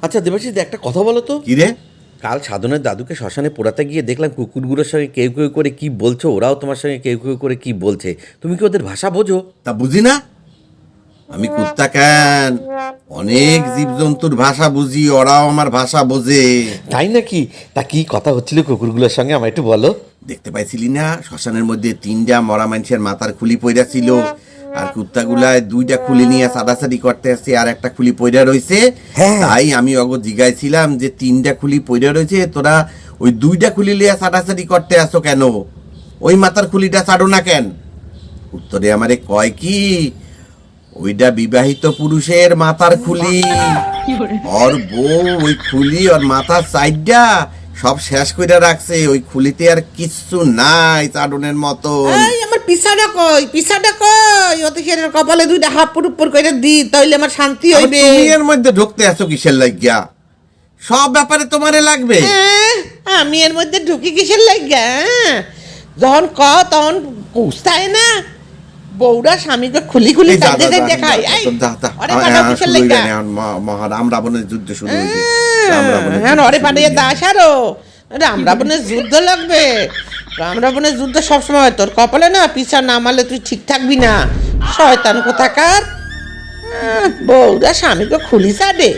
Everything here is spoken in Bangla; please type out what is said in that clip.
আচ্ছা দেবাশিস, একটা কথা বলো তো। কি রে? কাল সাধনের দাদুকে শ্মশানে পোড়াতে গিয়ে দেখলাম কুকুরগুলোর সঙ্গে কেউ কেউ করে কি বলছো, ওরাও তোমার সঙ্গে কেউ কেউ করে কি বলছে। তুমি কি ওদের ভাষা বোঝো? তা বুঝি না? আমি কুত্তা কেন, অনেক জীবজন্তুর ভাষা বুঝি, ওরাও আমার ভাষা বোঝে। তাই নাকি? তা কি কথা হচ্ছিল কুকুরগুলোর সঙ্গে, আমার একটু বলো। দেখতে পাইছিলি না শ্মশানের মধ্যে 3টা মরা মানুষের মাথার খুলি পইরা ছিল, আর কুত্তাগুলায় 2টা খুলি নিয়ে সাদাসাদি করতে আসছে, আর একটা খুলি পইরা রয়েছে। হ্যাঁ। তাই আমি অগ জিগাইছিলাম যে 3টা খুলি পইরা রয়েছে, তোরা ওই 2টা খুলি লিয়ে সাদাসাদি করতে আসো কেন? ওই মাথার খুলিটা ছাড়ো না কেন? উত্তরে আমারে কয় কি, ওইটা বিবাহিত পুরুষের মাথার খুলি। ওর বউ ওই খুলি ওর মাথার সাইডটা সব শেষ কইরা রাখছে, ওই খুলিতে আর কিচ্ছু নাই চাটনের মতো। এই আমার পিছাটা কই অত সেটার কপালে 2টা হাপ্পুর উপর করে দি, তাইলে আমার শান্তি হইবে। তুমি এর মধ্যে ঢুকতে আসো কিসের লাগিয়া? সব ব্যাপারে তোমারে লাগবে। আমি এর মধ্যে ঢুকি কিসের লাগা? যখন তখন কুস্তায় না বউরা স্বামীকে খুলি খুলি দেখায়। কিসের লাগা? রাম রাবণের যুদ্ধ শুরু হয়েছে। হ্যাঁ, অরে পাঠিয়ে দাস আরো রাম রাবণের যুদ্ধ লাগবে। রাম রাবণের যুদ্ধ সবসময় তোর কপালে না পিছা না মারলে তুই ঠিক থাকবি না। শয়তান কোথাকার, বউরা স্বামীকে খুলি ছাড়ে।